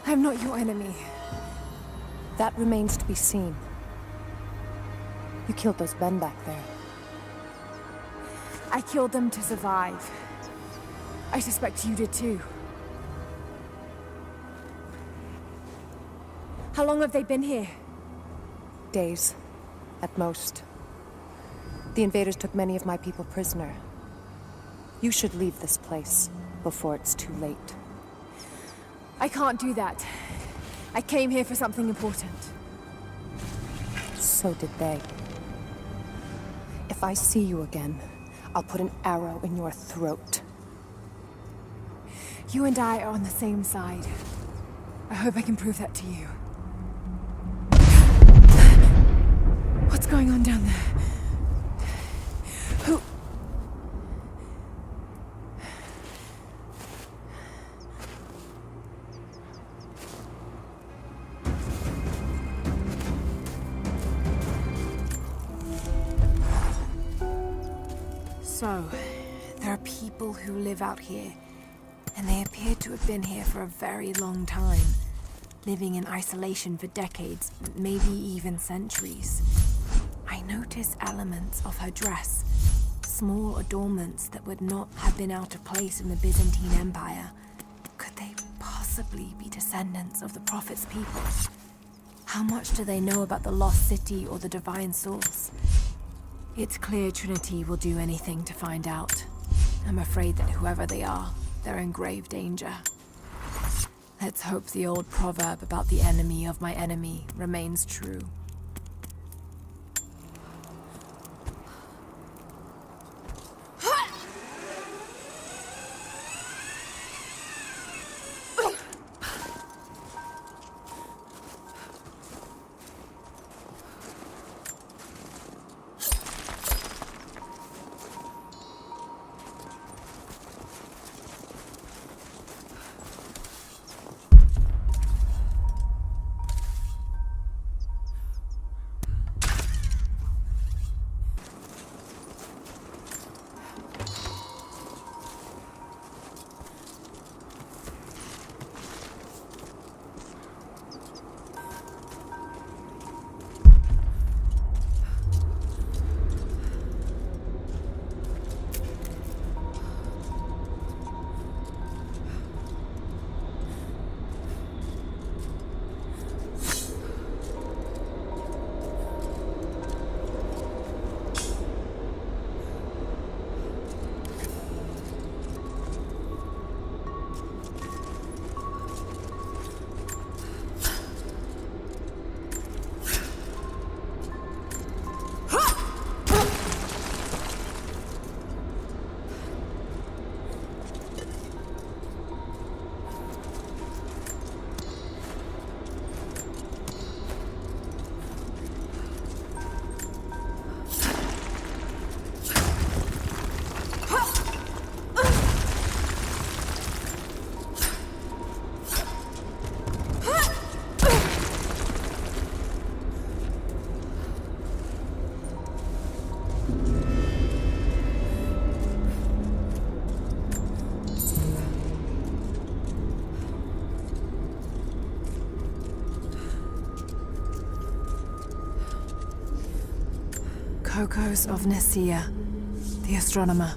I'm not your enemy. That remains to be seen. You killed those men back there. I killed them to survive. I suspect you did too. How long have they been here? Days, at most. The invaders took many of my people prisoner. You should leave this place before it's too late. I can't do that. I came here for something important. So did they. If I see you again, I'll put an arrow in your throat. You and I are on the same side. I hope I can prove that to you. What's going on down there? Who? So, there are people who live out here, and they appear to have been here for a very long time, living in isolation for decades, maybe even centuries. I notice elements of her dress, small adornments that would not have been out of place in the Byzantine Empire. Could they possibly be descendants of the Prophet's people? How much do they know about the lost city or the divine source? It's clear Trinity will do anything to find out. I'm afraid that whoever they are, they're in grave danger. Let's hope the old proverb about the enemy of my enemy remains true. Kokos of Nicaea, the astronomer.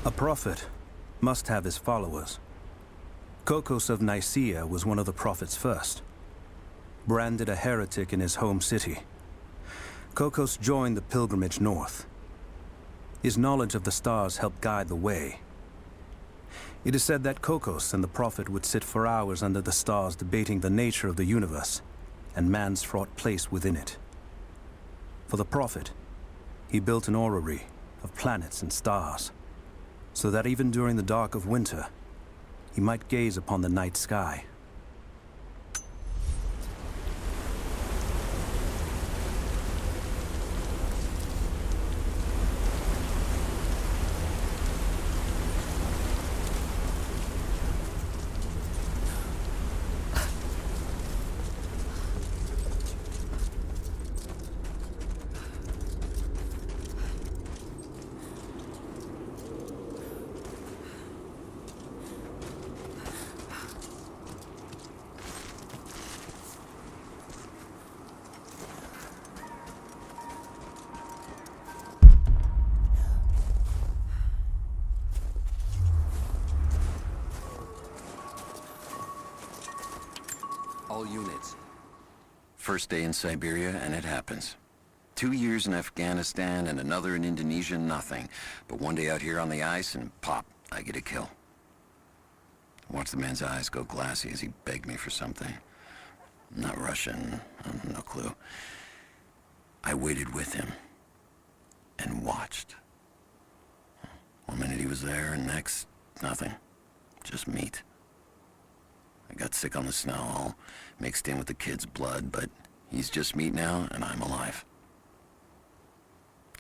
A prophet must have his followers. Kokos of Nicaea was one of the prophets first. Branded a heretic in his home city, Kokos joined the pilgrimage north. His knowledge of the stars helped guide the way. It is said that Kokos and the prophet would sit for hours under the stars debating the nature of the universe and man's fraught place within it. For the prophet, he built an orrery of planets and stars, so that even during the dark of winter, he might gaze upon the night sky. All units. First day in Siberia, and it happens. 2 years in Afghanistan and another in Indonesia, nothing. But one day out here on the ice, and pop, I get a kill. Watch the man's eyes go glassy as he begged me for something. Not Russian, no clue. I waited with him and watched. 1 minute he was there, and next, nothing. Just meat. I got sick on the snow, all mixed in with the kid's blood, but he's just meat now, and I'm alive.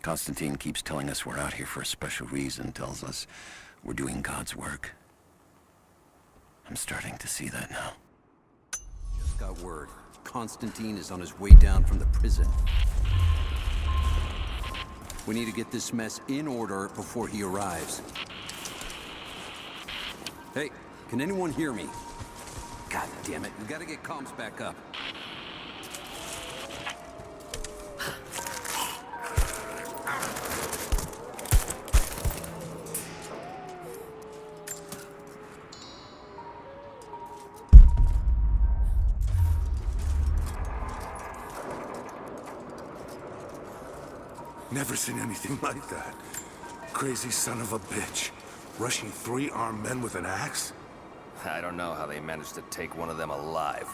Constantine keeps telling us we're out here for a special reason, tells us we're doing God's work. I'm starting to see that now. Just got word. Constantine is on his way down from the prison. We need to get this mess in order before he arrives. Hey, can anyone hear me? God damn it, we gotta get comms back up. Never seen anything like that. Crazy son of a bitch. Rushing 3 armed men with an axe? I don't know how they managed to take one of them alive.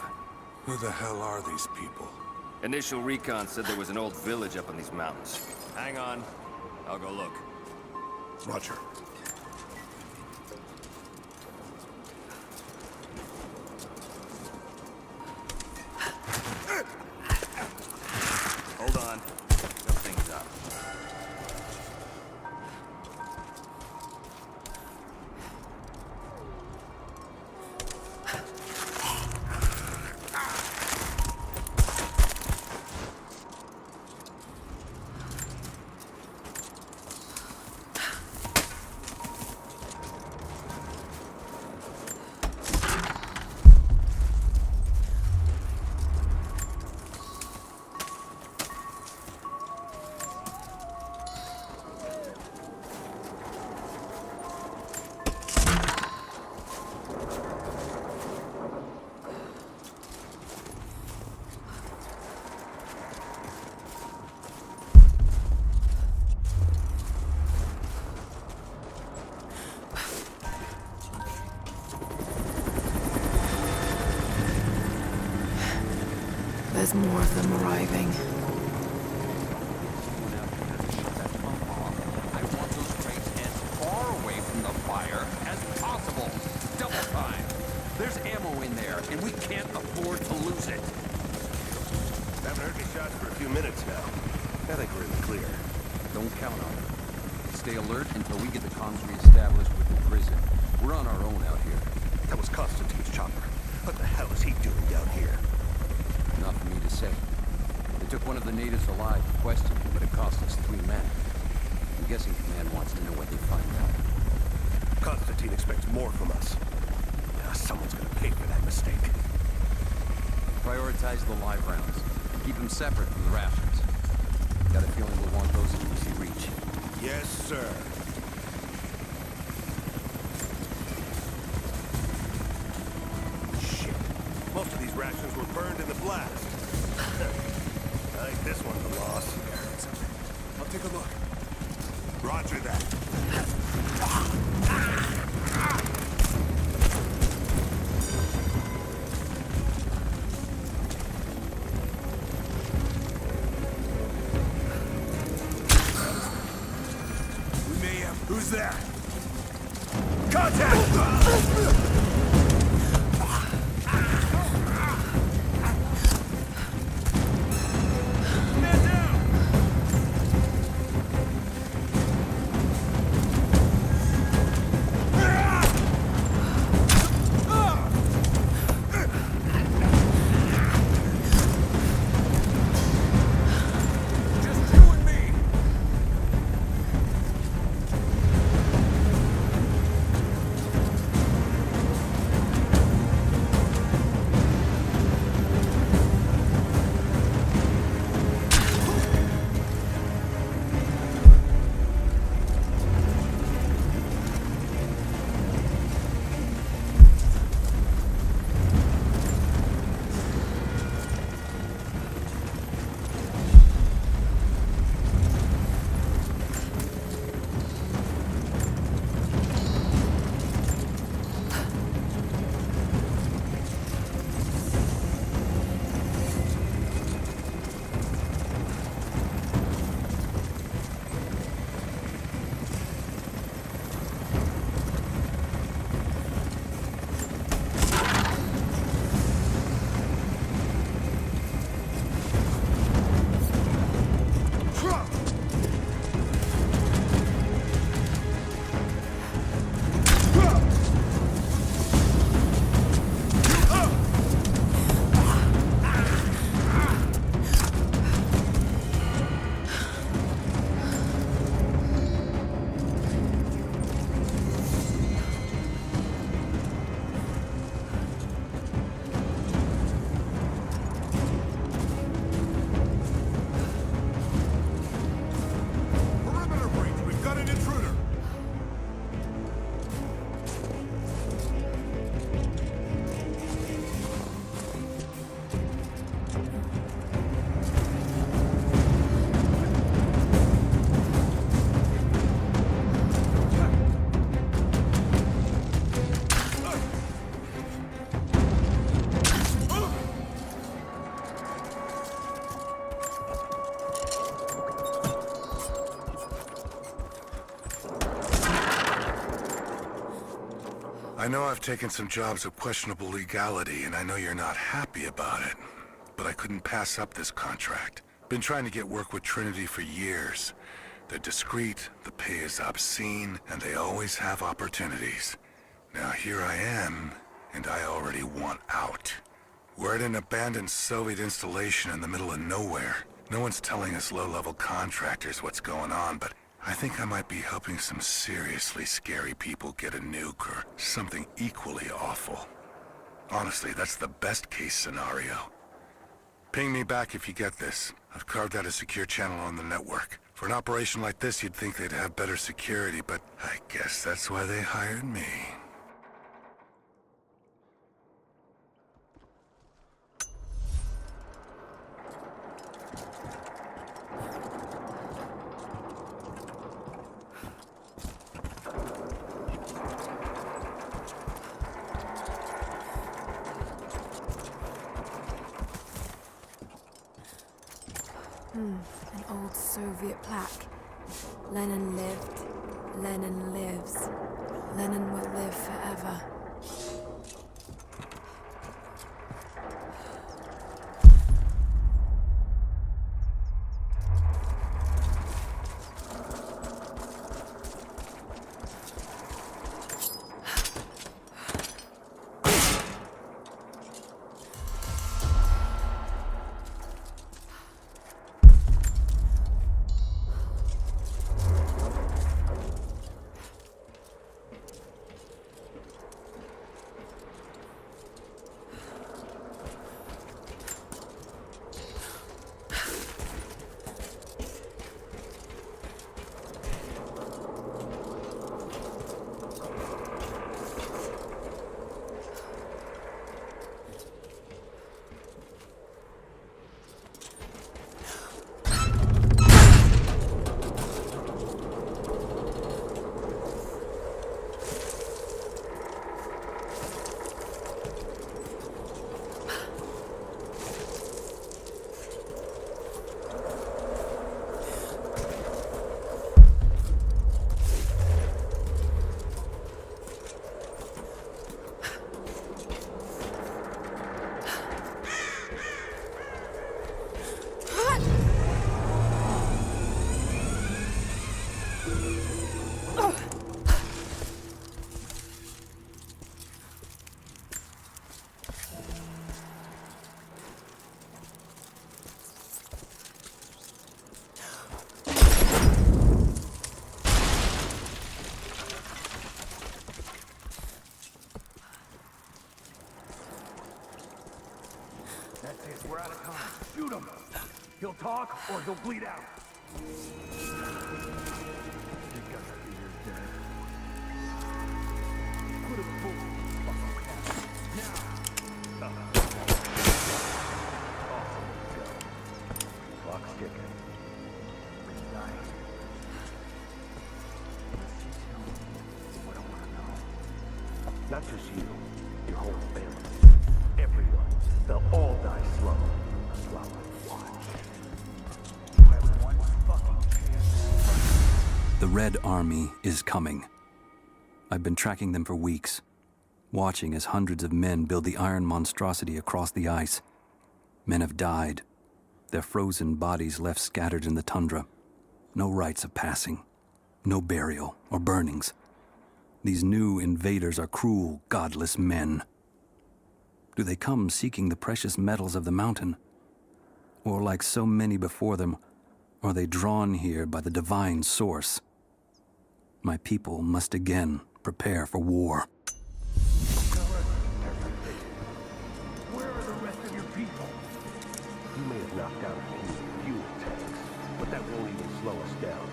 Who the hell are these people? Initial recon said there was an old village up in these mountains. Hang on. I'll go look. Roger. Hold on. Pick things up. There's more of them arriving. I want those trains as far away from the fire as possible. Double time. There's ammo in there, and we can't afford to lose it. Haven't heard any shots for a few minutes now. I think we're in the clear. Don't count on it. Stay alert until we get the comms reestablished with the prison. We're on our own out here. That was Constantine's chopper. What the hell is he doing down here? Not for me to say. They took one of the natives alive to question him, but it cost us 3 men. I'm guessing Command wants to know what they find out. Constantine expects more from us. Now someone's gonna pay for that mistake. Prioritize the live rounds. Keep them separate from the rations. Got a feeling we'll want those in easy reach. Yes, sir. Most of these rations were burned in the blast. I think this one's a loss. I'll take a look. Roger that. We may have... Who's that? Contact! I know I've taken some jobs of questionable legality, and I know you're not happy about it. But I couldn't pass up this contract. Been trying to get work with Trinity for years. They're discreet, the pay is obscene, and they always have opportunities. Now here I am, and I already want out. We're at an abandoned Soviet installation in the middle of nowhere. No one's telling us low-level contractors what's going on, but I think I might be helping some seriously scary people get a nuke or something equally awful. Honestly, that's the best-case scenario. Ping me back if you get this. I've carved out a secure channel on the network. For an operation like this, you'd think they'd have better security, but I guess that's why they hired me. An old Soviet plaque. Lenin lived. Lenin lives. Lenin will live forever. We're out of time. Shoot him. He'll talk or he'll bleed out. You gotta be your dead. Put him full. Now. Awesome. Go. Clock's ticking. Nice. What I wanna know. Not just you. Your whole family. Everyone. They'll all die slow. While I watch. You have one fucking chance. The Red Army is coming. I've been tracking them for weeks, watching as hundreds of men build the iron monstrosity across the ice. Men have died, their frozen bodies left scattered in the tundra. No rites of passing, no burial or burnings. These new invaders are cruel, godless men. Do they come seeking the precious metals of the mountain? Or like so many before them, are they drawn here by the divine source? My people must again prepare for war. Where are the rest of your people? You may have knocked down a few fuel tanks, but that won't even slow us down.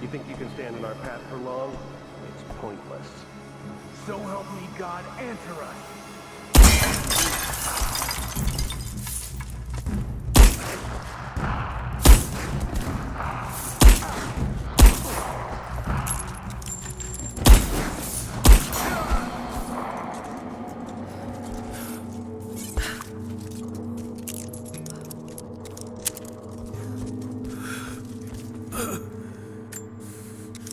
You think you can stand in our path for long? It's pointless. So help me God, answer us!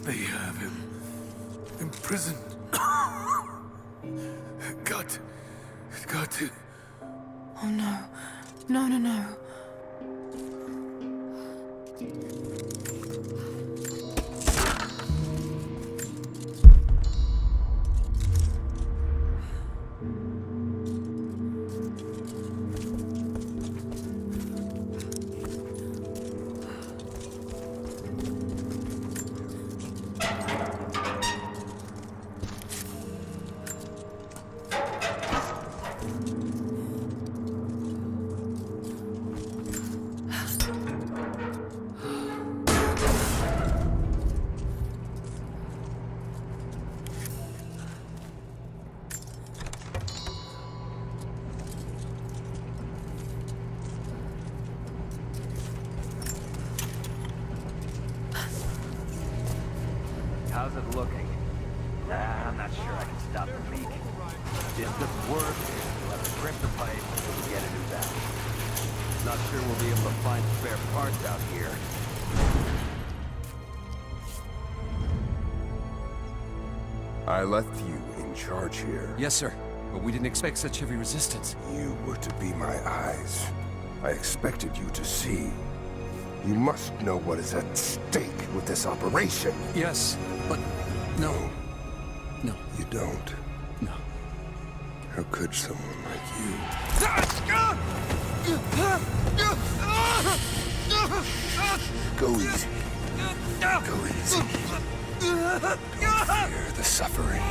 They have him imprisoned. Got to. Oh no. No, no, no. How's it looking? I'm not sure I can stop the leak. Distance work, we'll have to crimp the pipe until we get it new out. Not sure we'll be able to find spare parts out here. I left you in charge here. Yes, sir. But we didn't expect such heavy resistance. You were to be my eyes. I expected you to see. You must know what is at stake with this operation. Yes, but no. No. You don't. No. How could someone like you? Go easy. Go easy. Don't fear the suffering.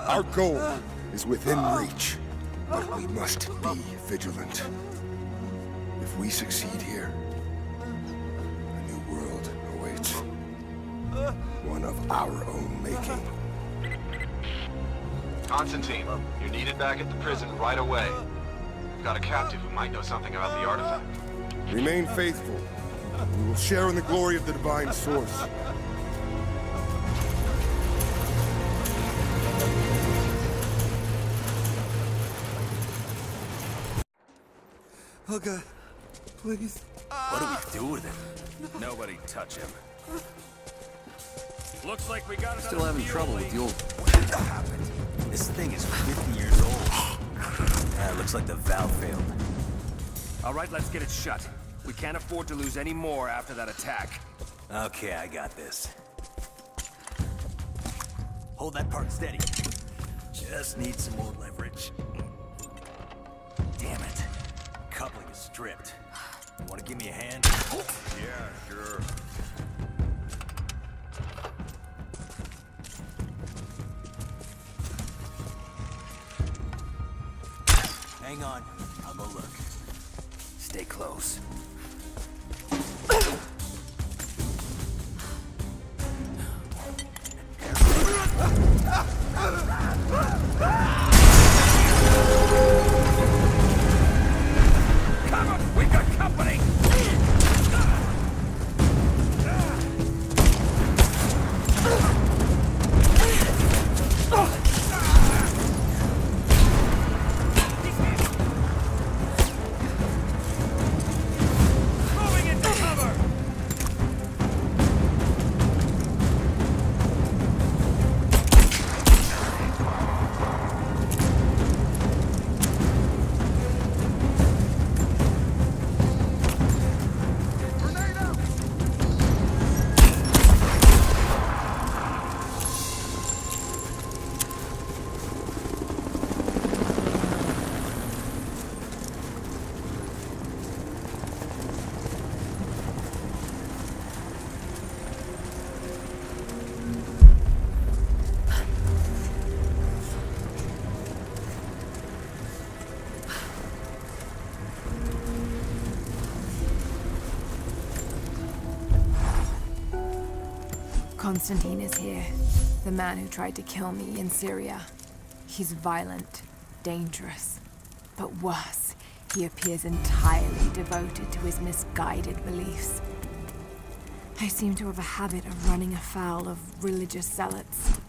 Our goal is within reach, but we must be vigilant. If we succeed here, a new world awaits. One of our own making. Constantine, you're needed back at the prison right away. We've got a captive who might know something about the artifact. Remain faithful. We will share in the glory of the divine source. Oh God, please. What do we do with him? Nobody touch him. Looks like we got Still having trouble with the old... What happened? This thing is 50 years old. Looks like the valve failed. All right, let's get it shut. We can't afford to lose any more after that attack. Okay, I got this. Hold that part steady. Just need some more leverage. Damn it. Coupling is stripped. Want to give me a hand? Yeah, Hang on. I'll go look. Stay close. Come on! We've got company! Moving into cover! Constantine is here. The man who tried to kill me in Syria. He's violent, dangerous, but worse, he appears entirely devoted to his misguided beliefs. I seem to have a habit of running afoul of religious zealots,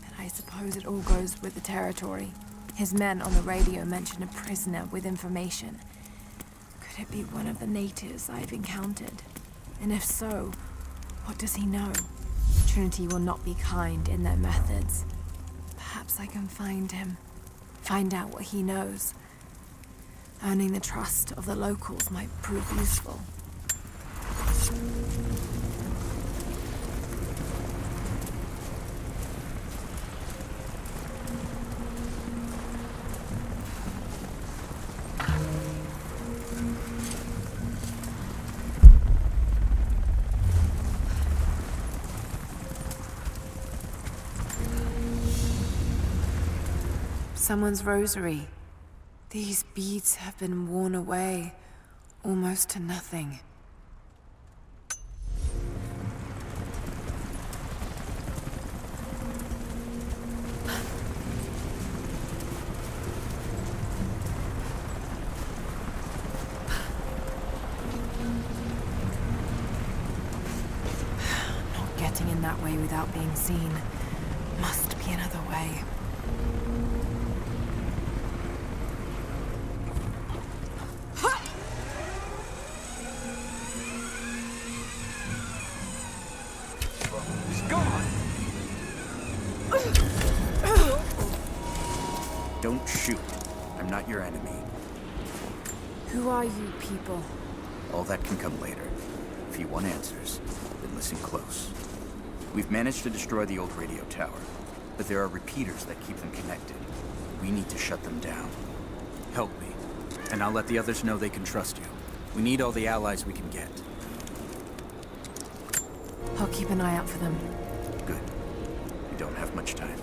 but I suppose it all goes with the territory. His men on the radio mentioned a prisoner with information. Could it be one of the natives I've encountered? And if so, what does he know? Trinity will not be kind in their methods. Perhaps I can find him. Find out what he knows. Earning the trust of the locals might prove useful. Someone's rosary. These beads have been worn away, almost to nothing. Not getting in that way without being seen. Must be another way. Don't shoot. I'm not your enemy. Who are you people? All that can come later. If you want answers, then listen close. We've managed to destroy the old radio tower, but there are repeaters that keep them connected. We need to shut them down. Help me, and I'll let the others know they can trust you. We need all the allies we can get. I'll keep an eye out for them. Good. We don't have much time.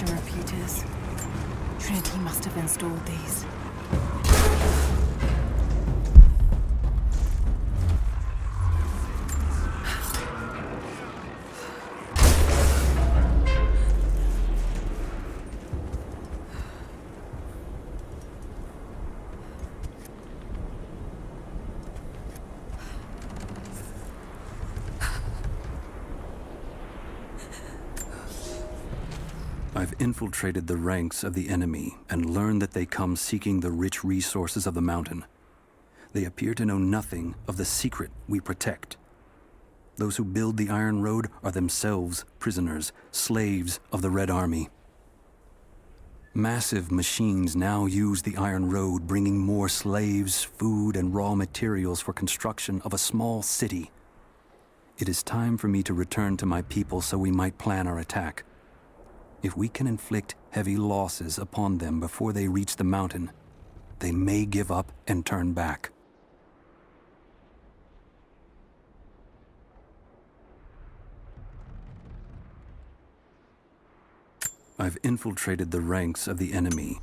Repeaters. Trinity must have installed these. I I've infiltrated the ranks of the enemy and learned that they come seeking the rich resources of the mountain. They appear to know nothing of the secret we protect. Those who build the Iron Road are themselves prisoners, slaves of the Red Army. Massive machines now use the Iron Road, bringing more slaves, food, and raw materials for construction of a small city. It is time for me to return to my people so we might plan our attack. If we can inflict heavy losses upon them before they reach the mountain, they may give up and turn back. I've infiltrated the ranks of the enemy.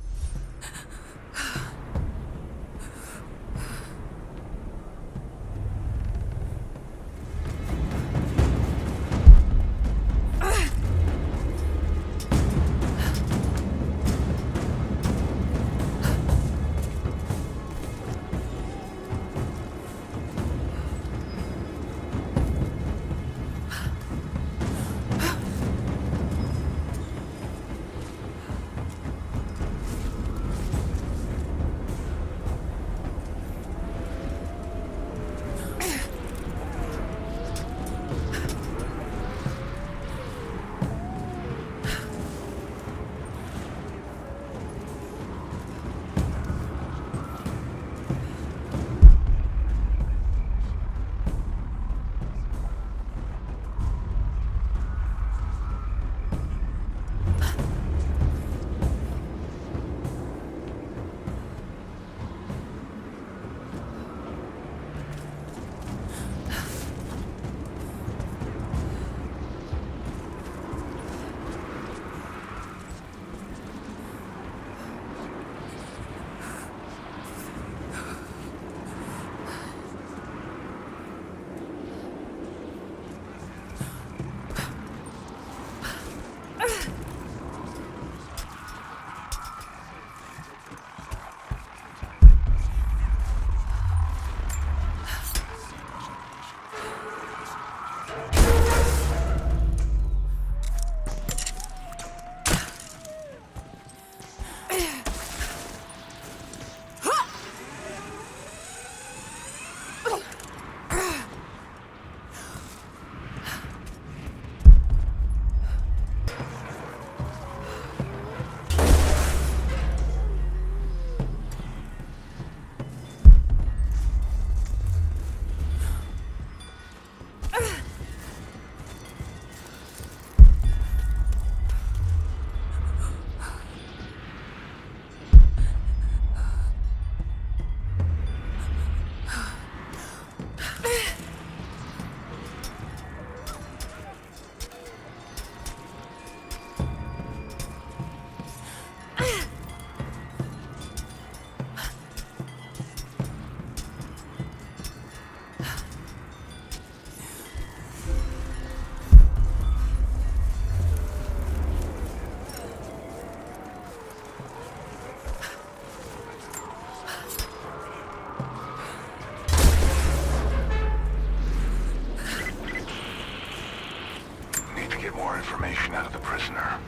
Information out of the prisoner.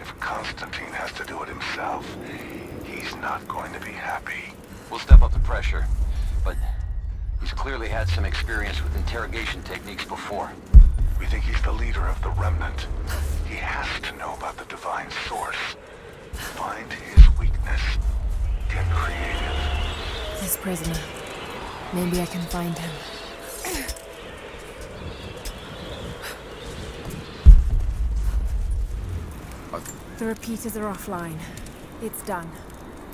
If Constantine has to do it himself, he's not going to be happy. We'll step up the pressure, but he's clearly had some experience with interrogation techniques before. We think he's the leader of the Remnant. He has to know about the Divine Source. Find his weakness. Get creative. This prisoner. Maybe I can find him. The repeaters are offline. It's done.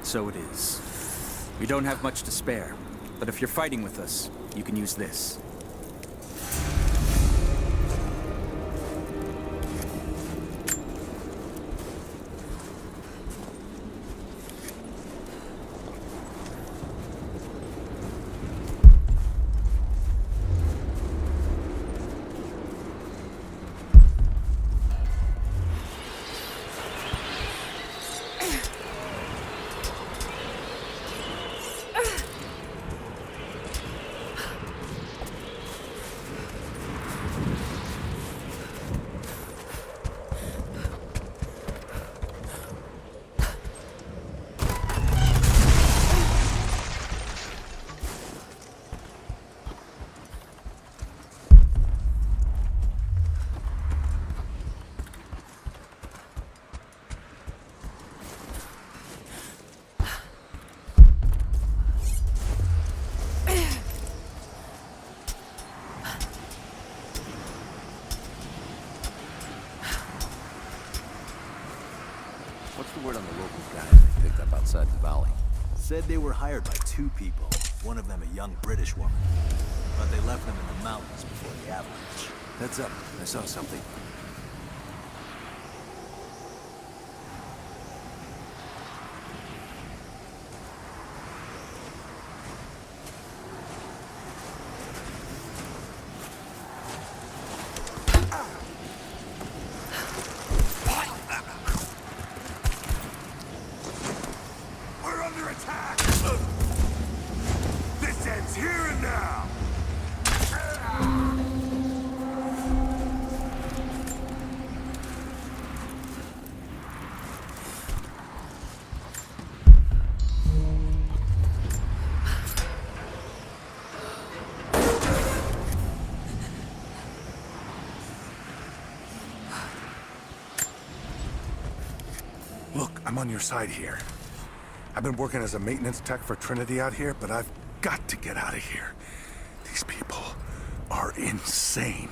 So it is. We don't have much to spare, but if you're fighting with us, you can use this. What's the word on the local guys they picked up outside the valley? Said they were hired by 2 people. One of them a young British woman. But they left them in the mountains before the avalanche. Heads up, I saw something. We're under attack! This ends here and now! Look, I'm on your side here. I've been working as a maintenance tech for Trinity out here, but I've got to get out of here. These people are insane.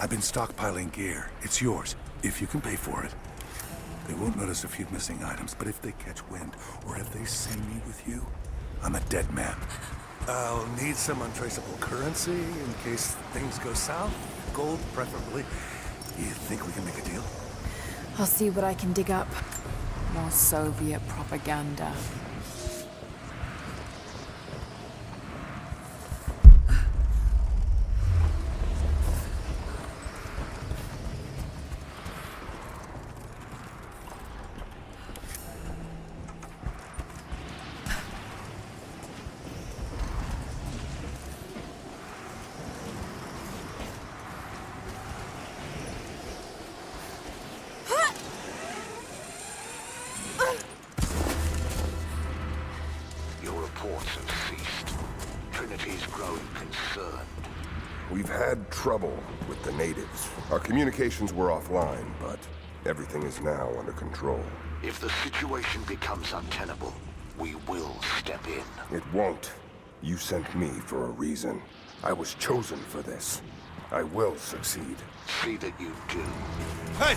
I've been stockpiling gear. It's yours, if you can pay for it. They won't notice a few missing items, but if they catch wind, or if they see me with you, I'm a dead man. I'll need some untraceable currency in case things go south. Gold, preferably. You think we can make a deal? I'll see what I can dig up. More Soviet propaganda. Reports have ceased. Trinity's grown concerned. We've had trouble with the natives. Our communications were offline, but everything is now under control. If the situation becomes untenable, we will step in. It won't. You sent me for a reason. I was chosen for this. I will succeed. See that you do. Hey!